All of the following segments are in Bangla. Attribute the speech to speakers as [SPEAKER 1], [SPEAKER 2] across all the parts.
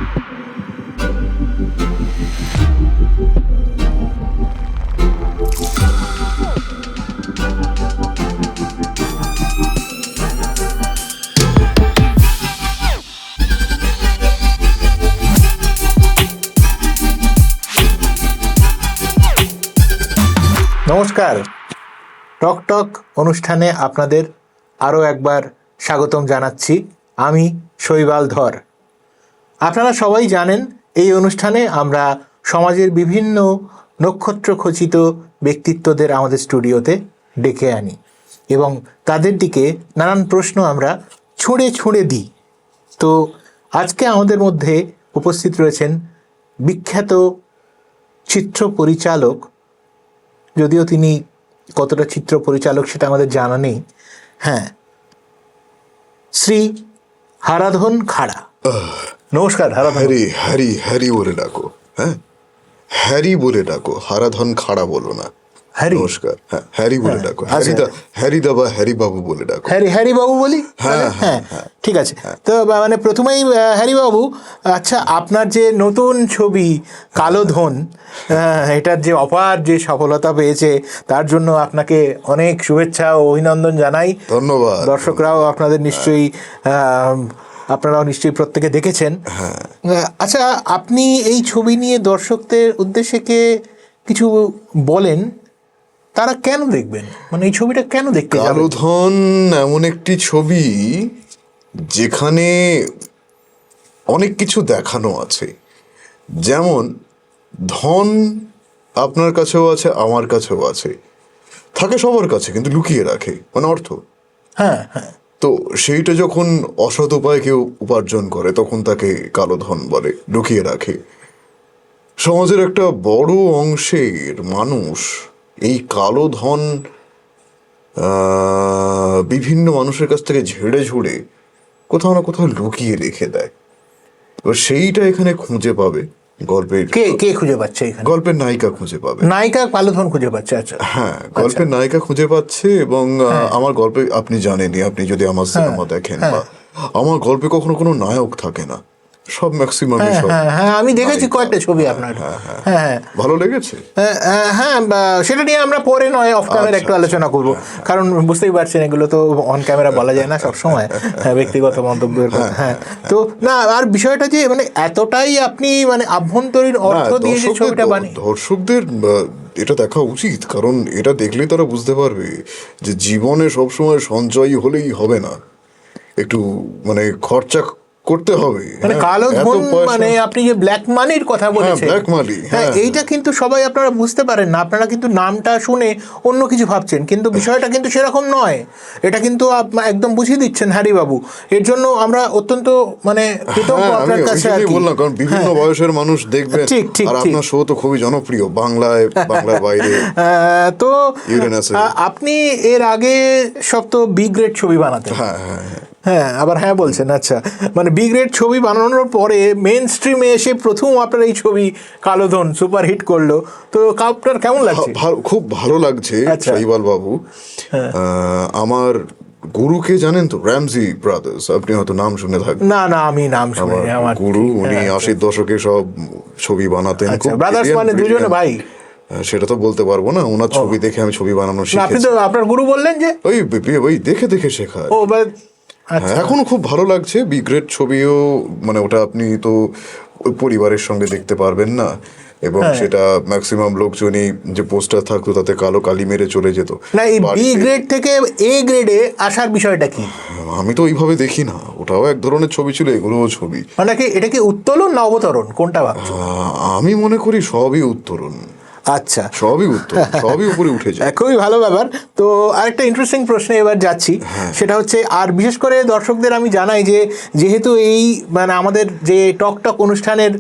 [SPEAKER 1] নমস্কার, টক টক অনুষ্ঠানে আপনাদের আরও একবার স্বাগতম জানাচ্ছি। আমি শৈবাল ধর। আপনারা সবাই জানেন এই অনুষ্ঠানে আমরা সমাজের বিভিন্ন নক্ষত্রখচিত ব্যক্তিত্বদের আমাদের স্টুডিওতে ডেকে আনি এবং তাদের দিকে নানান প্রশ্ন আমরা ছুঁড়ে ছুঁড়ে দিই। তো আজকে আমাদের মধ্যে উপস্থিত রয়েছেন বিখ্যাত চিত্র পরিচালক, যদিও তিনি কতটা চিত্র পরিচালক সেটা আমাদের জানা নেই, হ্যাঁ, শ্রী হারাধন খাড়া। নমস্কার হারাধন।
[SPEAKER 2] হ্যারি হ্যারি হ্যারি বলে ডাকো, হ্যাঁ হ্যারি বলে ডাকো, হারাধন খাড়া বলো না।
[SPEAKER 1] হ্যারি,
[SPEAKER 2] নমস্কার। হ্যাঁ, হ্যারি বলে ডাকো। হ্যারি দা বা হ্যারি বাবু বলে ডাকো।
[SPEAKER 1] হ্যারি বাবু বলি?
[SPEAKER 2] হ্যাঁ
[SPEAKER 1] হ্যাঁ, ঠিক আছে। তো মানে প্রথমেই হ্যারি বাবু, আচ্ছা, আপনার যে নতুন ছবি কালোধন, এটার যে অপার যে সফলতা পেয়েছে তার জন্য আপনাকে অনেক শুভেচ্ছা ও অভিনন্দন জানাই।
[SPEAKER 2] ধন্যবাদ।
[SPEAKER 1] দর্শকরাও আপনাদের নিশ্চয়ই আপনারাও নিশ্চয়ই প্রত্যেকে দেখেছেন। আচ্ছা, আপনি এই ছবি নিয়ে দর্শকদের উদ্দেশ্যে কিছু বলেন, তারা কেন দেখবেন, মানে এই ছবিটা কেন দেখতে যাবে?
[SPEAKER 2] কালোধন এমন একটি ছবি যেখানে অনেক কিছু দেখানো আছে। যেমন ধন আপনার কাছেও আছে, আমার কাছেও আছে, থাকে সবার কাছে, কিন্তু লুকিয়ে রাখে, মানে অর্থ।
[SPEAKER 1] হ্যাঁ হ্যাঁ।
[SPEAKER 2] তো সেইটা যখন অসৎ উপায়ে কেউ উপার্জন করে তখন তাকে কালোধন বলে, লুকিয়ে রাখে। সমাজের একটা বড় অংশের মানুষ এই কালোধন বিভিন্ন মানুষের কাছ থেকে ঝেড়ে ঝুড়ে কোথাও না কোথাও লুকিয়ে রেখে দেয়। এবার সেইটা এখানে খুঁজে পাবে গল্পের।
[SPEAKER 1] কে খুঁজে পাচ্ছে এখানে?
[SPEAKER 2] গল্পের নায়িকা খুঁজে পাবে।
[SPEAKER 1] নায়িকা কালোধন খুঁজে পাচ্ছে? আচ্ছা,
[SPEAKER 2] হ্যাঁ, গল্পের নায়িকা খুঁজে পাচ্ছে। এবং আমার গল্পে আপনি জানেনই, আপনি যদি আমার সিনেমা দেখেন, বা আমার গল্পে কখনো কোনো নায়ক থাকে না, সব ম্যাক্সিমাম।
[SPEAKER 1] হ্যাঁ, আমি দেখেছি কয়েকটা ছবি আপনার। হ্যাঁ,
[SPEAKER 2] ভালো লেগেছে।
[SPEAKER 1] হ্যাঁ, সেটা নিয়ে আমরা পরে নয় অফ ক্যামেরা একটু আলোচনা করবো, কারণ বুঝতেই পারছেন এগুলো তো অন ক্যামেরা বলা যায় না সবসময়, ব্যক্তিগত মন্তব্যের কথা। হ্যাঁ, তো না, আর বিষয়টা যে মানে এতটাই আপনি মানে আভ্যন্তরীণ অর্থ দিয়ে যে ছবিটা বানিয়ে,
[SPEAKER 2] দর্শকদের এটা দেখা উচিত, কারণ এটা দেখলেই তারা বুঝতে পারবে যে জীবনে সবসময় সঞ্চয় হলেই হবে না, একটু মানে খরচা করতে হবে।
[SPEAKER 1] মানে কালোধন মানে আপনি যে ব্ল্যাক মানির কথা বলেছেন,
[SPEAKER 2] ব্ল্যাক মানি,
[SPEAKER 1] হ্যাঁ, এইটা কিন্তু সবাই আপনারা বুঝতে পারেন না। আপনারা কিন্তু নামটা শুনে অন্য কিছু ভাবছেন, কিন্তু বিষয়টা কিন্তু সেরকম নয়। এটা কিন্তু একদম বুঝিয়ে দিচ্ছেন হ্যারি বাবু। এর জন্য আমরা অত্যন্ত মানে কৃতজ্ঞ আপনার কাছে। আর কি
[SPEAKER 2] বললাম, কারণ বিভিন্ন বয়সের মানুষ দেখবেন, আর আপনার শো তো খুবই জনপ্রিয় বাংলায়, বাংলার বাইরে।
[SPEAKER 1] তো আপনি এর আগে সব তো বি গ্রেড ছবি বানাতেন। হ্যাঁ, আবার হ্যাঁ বলছেন। আচ্ছা, মানে বি গ্রেড ছবি বানানোর পরে মেন স্ট্রিমে এসে প্রথম আপনার এই ছবি কালোধন সুপার হিট করলো। তো আপনার কেমন লাগছে?
[SPEAKER 2] খুব ভালো লাগছে শৈবাল বাবু। আমার গুরুকে জানেন তো, র্যামজি ব্রাদার্স, আপনি হয়তো নাম শুনে থাকবেন।
[SPEAKER 1] না, আমি নাম শুনিনি। আমার
[SPEAKER 2] গুরু, উনি 80-র দশকে সব ছবি বানাতেন।
[SPEAKER 1] ব্রাদার্স মানে দুজনে ভাই?
[SPEAKER 2] সেটা তো বলতে পারবো না, ওনার ছবি দেখে আমি ছবি বানানো শিখেছি।
[SPEAKER 1] আপনি তো আপনার গুরু বললেন যে
[SPEAKER 2] ওই দেখে দেখে শেখা।
[SPEAKER 1] আচ্ছা,
[SPEAKER 2] এখন খুব ভালো লাগছে। বি গ্রেড ছবিও, মানে ওটা আপনি তো পরিবারের সঙ্গে দেখতে পারবেন না, এবং সেটা ম্যাক্সিমাম লোকজনই যে পোস্টার থাকতো তাতে কালো কালি মেরে চলে যেত।
[SPEAKER 1] না, এই বি গ্রেড থেকে এ গ্রেডে আসার বিষয়টা কি?
[SPEAKER 2] আমি তো ওইভাবে দেখি না, ওটাও এক ধরনের ছবি ছিল, এগুলোও ছবি।
[SPEAKER 1] মানে কি এটা কি উত্তোলন না অবতরণ, কোনটা ভাবছো?
[SPEAKER 2] আমি মনে করি সবই উত্তরণ।
[SPEAKER 1] আচ্ছা,
[SPEAKER 2] সবই উত্তর, সবই উপরে উঠে যায়।
[SPEAKER 1] খুবই ভালো ব্যাপার। তো আরেকটা ইন্টারেস্টিং প্রশ্নে এবার যাচ্ছি, সেটা হচ্ছে, আর বিশেষ করে দর্শকদের আমি জানাই যে যেহেতু এই মানে আমাদের যে টক টক অনুষ্ঠানের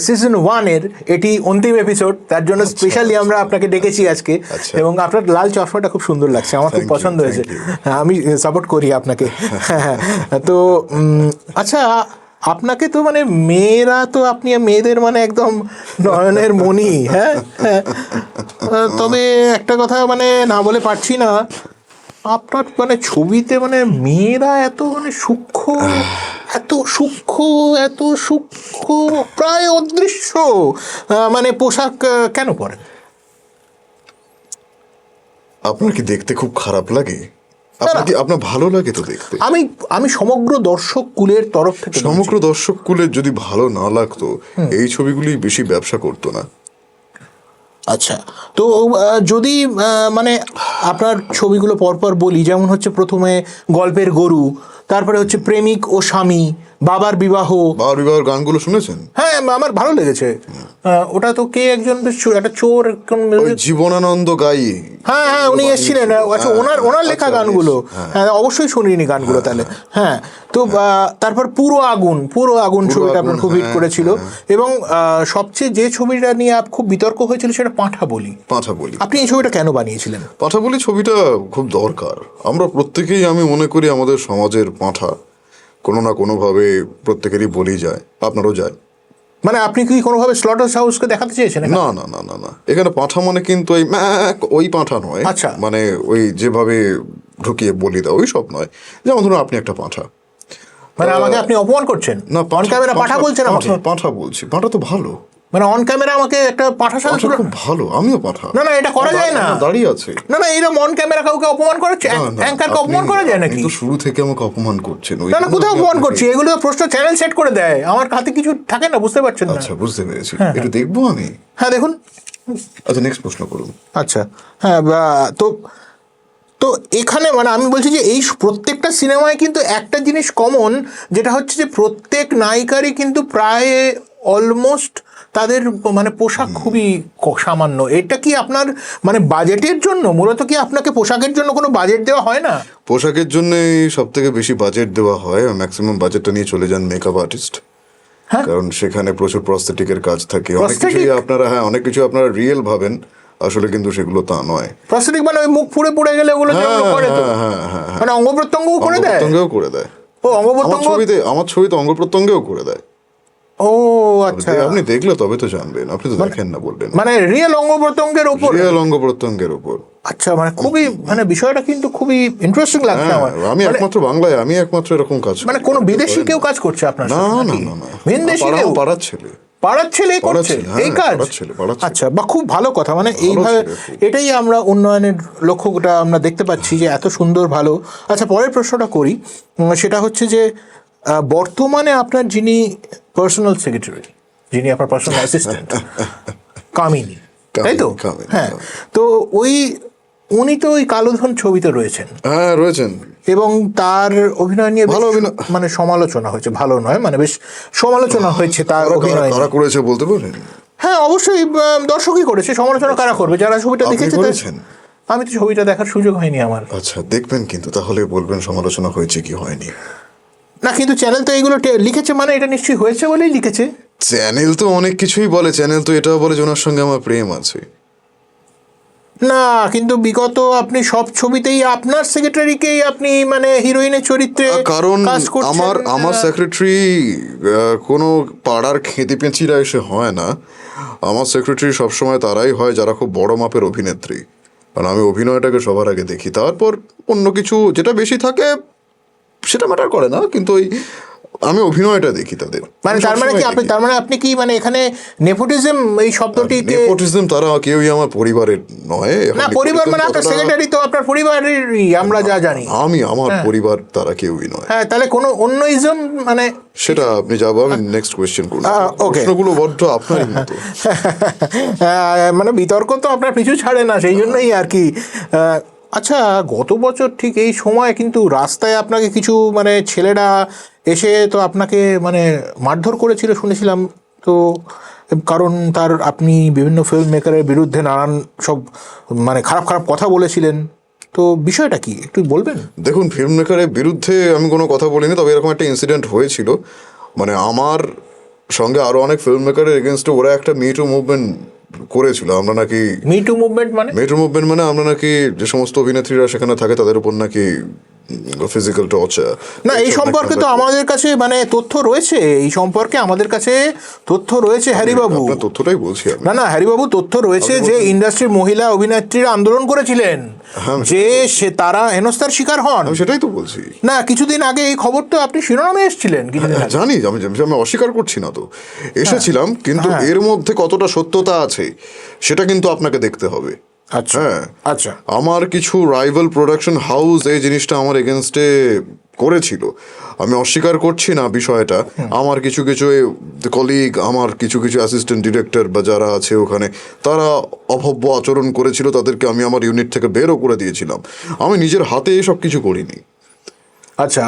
[SPEAKER 1] সিজন 1-এর এটি অন্তিম এপিসোড, তার জন্য স্পেশালি আমরা আপনাকে ডেকেছি আজকে। এবং আপনার লাল চশমাটা খুব সুন্দর লাগছে, আমার খুব পছন্দ হয়েছে, আমি সাপোর্ট করি আপনাকে। তো আচ্ছা, আপনাকে তো মানে মেয়েরা তো, আপনি মেয়েদের মানে একদম নয়নের মণি। হ্যাঁ, তবে একটা কথা মানে না বলে পারছি না, আপনার মানে ছবিতে মানে মেয়েরা এত মানে সূক্ষ্ম এত সূক্ষ্ম প্রায় অদৃশ্য মানে পোশাক কেন পরেন?
[SPEAKER 2] আপনার কি দেখতে খুব খারাপ লাগে? আপনার ভালো লাগে তো দেখতে?
[SPEAKER 1] আমি সমগ্র দর্শক কুলের তরফ থেকে
[SPEAKER 2] সমগ্র দর্শক কুলের যদি ভালো না লাগতো এই ছবিগুলি বেশি ব্যবসা করতো না।
[SPEAKER 1] আচ্ছা, তো যদি মানে আপনার ছবিগুলো পরপর বলি, যেমন হচ্ছে প্রথমে গল্পের গরু, তারপরে হচ্ছে প্রেমিক ও স্বামী, বাবার বিবাহের
[SPEAKER 2] গানগুলো শুনেছেন?
[SPEAKER 1] হ্যাঁ, আমার ভালো লেগেছে। ওটা তো কে একজন বেশ একটা চোর
[SPEAKER 2] জীবনানন্দ গাই।
[SPEAKER 1] হ্যাঁ হ্যাঁ, উনি এসেছিলেন। আচ্ছা, ওনার লেখা গানগুলো হ্যাঁ অবশ্যই শুনিনি গানগুলো তাহলে। হ্যাঁ, তো তারপর পুরো আগুন ছবিটা আপনার খুব হিট করেছিল। এবং সবচেয়ে যে ছবিটা নিয়ে খুব বিতর্ক হয়েছিল সেটা পাঁঠা বলি। আপনি এই ছবিটা কেন বানিয়েছিলেন?
[SPEAKER 2] পাঁঠা বলি ছবিটা খুব দরকার। আমরা প্রত্যেকেই, আমি মনে করি আমাদের সমাজের পাঁঠা কোনো না কোনোভাবে প্রত্যেকেরই বলি যায়, আপনারও যায়।
[SPEAKER 1] মানে আপনি কি কোনোভাবে স্লটার হাউসকে দেখাতে চেয়েছেন?
[SPEAKER 2] না না না না না, এখানে পাঁঠা মানে কিন্তু ওই পাঁঠা নয়।
[SPEAKER 1] আচ্ছা,
[SPEAKER 2] মানে ওই যেভাবে ঢুকিয়ে বলি দাও ওই সব নয়। যেমন ধরুন আপনি একটা পাঁঠা,
[SPEAKER 1] মানে আমাকে আপনি অপমান করছেন?
[SPEAKER 2] না,
[SPEAKER 1] অন ক্যামেরা পাঁঠা বলছেন আমাকে?
[SPEAKER 2] পাঁঠা বলছি, পাঁঠা তো ভালো।
[SPEAKER 1] মানে অন ক্যামেরা আমাকে একটা পাঁঠার সাথে
[SPEAKER 2] খুব ভালো, আমিও পাঁঠা।
[SPEAKER 1] না না, এটা করা যায় না,
[SPEAKER 2] দাঁড়িয়ে আছে।
[SPEAKER 1] না না, এরকম অন ক্যামেরা কাউকে অপমান করাচ্ছে? অ্যাঙ্কারকে অপমান করা যায় নাকি?
[SPEAKER 2] তো শুরু থেকে আমাকে অপমান করছেন।
[SPEAKER 1] না না, কোথাও অপমান করছি? এগুলো প্রশ্ন চ্যানেল সেট করে দেয়, আমার হাতে কিছু থাকে না, বুঝতে পারছেন না?
[SPEAKER 2] আচ্ছা, বুঝতে পেরেছি, একটু দেখবো আমি।
[SPEAKER 1] হ্যাঁ, দেখুন।
[SPEAKER 2] আচ্ছা, নেক্সট প্রশ্ন করুন।
[SPEAKER 1] আচ্ছা, হ্যাঁ, তো তো এখানে মানে আমি বলছি যে এই প্রত্যেকটা সিনেমায় কিন্তু একটা জিনিস কমন, যেটা হচ্ছে যে প্রত্যেক নায়িকারই কিন্তু প্রায় অলমোস্ট তাদের মানে পোশাক খুবই সামান্য। এটা কি আপনার মানে বাজেটের জন্য? মূলত কি আপনাকে পোশাকের জন্য কোনো বাজেট দেওয়া হয় না?
[SPEAKER 2] পোশাকের জন্য সব থেকে বেশি বাজেট দেওয়া হয়, ম্যাক্সিমাম বাজেটটা নিয়ে চলে যান মেকআপ আর্টিস্ট। কারণ সেখানে প্রচুর প্রস্থেটিকের কাজ থাকে, অনেক কিছু আপনারা রিয়েল ভাবেন, আসলে কিন্তু সেগুলো তা নয়।
[SPEAKER 1] প্রস্থেটিক মানে ওই মুখ পুড়ে গেলে ওগুলো করে তো, মানে অঙ্গ প্রত্যঙ্গও করে দেয়। ও, অঙ্গ প্রত্যঙ্গ
[SPEAKER 2] আমার ছবিতে অঙ্গ প্রত্যঙ্গেও করে দেয়।
[SPEAKER 1] ও আচ্ছা,
[SPEAKER 2] আপনি দেখলে তবে তো জানবেন, আপনি তো দেখেন না বললেন।
[SPEAKER 1] মানে রিয়েল অঙ্গ প্রত্যঙ্গের
[SPEAKER 2] উপর।
[SPEAKER 1] আচ্ছা, মানে খুবই মানে বিষয়টা কিন্তু খুবই ইন্টারেস্টিং লাগছে আমার।
[SPEAKER 2] আমি একমাত্র বাংলায়, আমি একমাত্র এরকম কাজ।
[SPEAKER 1] মানে কোনো বিদেশি কেউ কাজ করছে আপনার?
[SPEAKER 2] না না না না,
[SPEAKER 1] ভিনদেশি কেউ? পাড়ার ছেলে করছে এই কাজ? আচ্ছা, বা খুব ভালো কথা। মানে এইভাবে এটাই আমরা উন্নয়নের লক্ষ্যটা আমরা দেখতে পাচ্ছি যে এত সুন্দর ভালো। আচ্ছা, পরের প্রশ্নটা করি, সেটা হচ্ছে যে বর্তমানে আপনার যিনি পার্সোনাল সেক্রেটারি, যিনি আপনার পার্সোনাল অ্যাসিস্ট্যান্ট, কামিনী, তাই তো? হ্যাঁ, তো উনি তো ওই কালোধন ছবিতে রয়েছেন।
[SPEAKER 2] হ্যাঁ, রয়েছেন।
[SPEAKER 1] এবং তার অভিনয় নিয়ে ভালো মানে সমালোচনা হয়েছে, ভালো নয় মানে বেশ সমালোচনা হয়েছে তার অভিনয়।
[SPEAKER 2] কারা করেছে বলতে পারেন?
[SPEAKER 1] হ্যাঁ, অবশ্যই দর্শকই করেছে। সমালোচনা কারা করবে? যারা ছবিটা দেখেছে। আমি তো ছবিটা দেখার সুযোগ হয়নি আমার।
[SPEAKER 2] আচ্ছা, দেখবেন কিন্তু, তাহলে বলবেন সমালোচনা হয়েছে কি হয়নি।
[SPEAKER 1] না, কিন্তু চ্যানেল তো এইগুলো লিখেছে, মানে এটা নিশ্চয়ই হয়েছে বলেই লিখেছে।
[SPEAKER 2] চ্যানেল তো অনেক কিছুই বলে, চ্যানেল তো এটাও বলে যে ওনার সঙ্গে আমার প্রেম আছে।
[SPEAKER 1] না, কিন্তু বিগত আপনি সব ছবিতেই আপনার সেক্রেটারিকেই আপনি মানে হিরোইনের চরিত্রে,
[SPEAKER 2] কারণ আমার সেক্রেটারি কোনো পাড়ার খেতে পেঁচিরা এসে হয় না। আমার সেক্রেটারি সবসময় তারাই হয় যারা খুব বড় মাপের অভিনেত্রী। কারণ আমি অভিনয়টাকে সবার আগে দেখি, তারপর অন্য কিছু যেটা বেশি থাকে সেটা ম্যাটার করে না, কিন্তু আমি অভিনয়টা দেখি তাদের।
[SPEAKER 1] মানে তার মানে আপনি কি মানে এখানে নেপোটিজম এই শব্দটিকে?
[SPEAKER 2] নেপোটিজম তারা কেউই আমার পরিবারের নয়।
[SPEAKER 1] না, পরিবার মানে আপনার সেক্রেটারি তো আপনার পরিবারেরই, আমরা যা জানি।
[SPEAKER 2] আমার পরিবার তারা কেউই নয়।
[SPEAKER 1] হ্যাঁ, তাহলে কোনো অন্য ইজম মানে
[SPEAKER 2] সেটা আপনি যাবো, আমি নেক্সট কোয়েশ্চেন করব। প্রশ্নগুলো বড্ড আপনারই মতো।
[SPEAKER 1] মানে বিতর্ক তো আপনার পিছু ছাড়ে না, সেই জন্যই আর কি। আচ্ছা, গত বছর ঠিক এই সময় কিন্তু রাস্তায় আপনাকে কিছু মানে ছেলেরা এসে তো আপনাকে মানে মারধর করেছিল শুনেছিলাম তো, কারণ আপনি বিভিন্ন ফিল্ম মেকারের বিরুদ্ধে নানান সব মানে খারাপ কথা বলেছিলেন। তো বিষয়টা কি একটু বলবেন?
[SPEAKER 2] দেখুন, ফিল্ম মেকারের বিরুদ্ধে আমি কোনো কথা বলিনি, তবে এরকম একটা ইনসিডেন্ট হয়েছিল। মানে আমার সঙ্গে আরো অনেক ফিল্ম মেকারের এগেনস্টে ওরা একটা মিটু মুভমেন্ট করেছিল। আমরা নাকি
[SPEAKER 1] মিটু মুভমেন্ট মানে
[SPEAKER 2] আমরা নাকি যে সমস্ত অভিনেত্রীরা সেখানে থাকে তাদের উপর নাকি ফিজিক্যাল টর্চার।
[SPEAKER 1] না, এই সম্পর্কে তো আমাদের কাছে মানে তথ্য রয়েছে, এই সম্পর্কে আমাদের কাছে তথ্য রয়েছে হ্যারিবাবু।
[SPEAKER 2] আপনার তথ্যটাই বলছি আমি।
[SPEAKER 1] না না হ্যারিবাবু, তথ্য রয়েছে যে ইন্ডাস্ট্রির মহিলা অভিনেত্রীরা আন্দোলন করেছিলেন, যে সে তারা হেনস্থার শিকার হন।
[SPEAKER 2] আমি সেটাই তো বলছি।
[SPEAKER 1] না, কিছুদিন আগে এই খবরটা আপনি শিরোনামে এসেছিলেন কিছুদিন আগে।
[SPEAKER 2] জানি, আমি অস্বীকার করছি না তো, এসেছিলাম, কিন্তু এর মধ্যে কতটা সত্যতা আছে সেটা কিন্তু আপনাকে দেখতে হবে।
[SPEAKER 1] আচ্ছা
[SPEAKER 2] হ্যাঁ,
[SPEAKER 1] আচ্ছা।
[SPEAKER 2] আমার কিছু রাইভাল প্রোডাকশন হাউস এই জিনিসটা আমার এগেনস্টে করেছিল, আমি অস্বীকার করছি না বিষয়টা। আমার কিছু কিছু কলিগ, আমার কিছু কিছু অ্যাসিস্ট্যান্ট ডিরেক্টর বা যারা আছে ওখানে, তারা অভব্য আচরণ করেছিল, তাদেরকে আমি আমার ইউনিট থেকে বেরও করে দিয়েছিলাম। আমি নিজের হাতে সব কিছু করিনি।
[SPEAKER 1] আচ্ছা,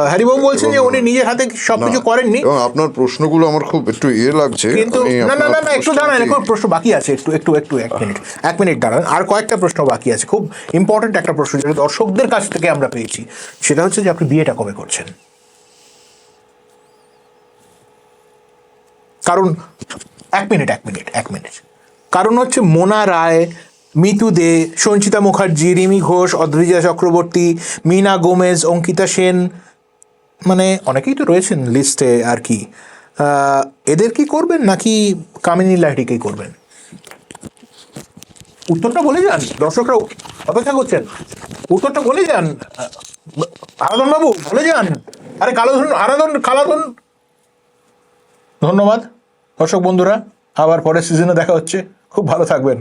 [SPEAKER 1] হ্যারিবাবু বলছেন যে উনি নিজের হাতে সবকিছু করেননি।
[SPEAKER 2] এবং আপনার প্রশ্নগুলো আমার খুব একটু লাগছে,
[SPEAKER 1] কিন্তু না না না না, একটু দাঁড়ান, এখন প্রশ্ন বাকি আছে, একটু একটু একটু এক মিনিট দাঁড়ান, আর কয়েকটা প্রশ্ন বাকি আছে। খুব ইম্পর্টেন্ট একটা প্রশ্ন যেটা দর্শকদের কাছ থেকে আমরা পেয়েছি, সেটা হচ্ছে যে আপনি বিয়েটা কবে করছেন? কারণ এক মিনিট, কারণ হচ্ছে মোনা রায়, মিতু দে, সঞ্চিতা মুখার্জি, রিমি ঘোষ, অদ্রিজা চক্রবর্তী, মিনা গোমেজ, অঙ্কিতা সেন, মানে অনেকেই তো রয়েছেন লিস্টে আর কি। এদের কি করবেন নাকি কামিনী লাহিড়িকেই করবেন? উত্তরটা বলে যান, দর্শকরা অপেক্ষা করছেন, উত্তরটা বলে যান। আরাধন বাবু বলে যান। আরে কালাধন। ধন্যবাদ দর্শক বন্ধুরা, আবার পরের সিজনে দেখা হচ্ছে, খুব ভালো থাকবেন।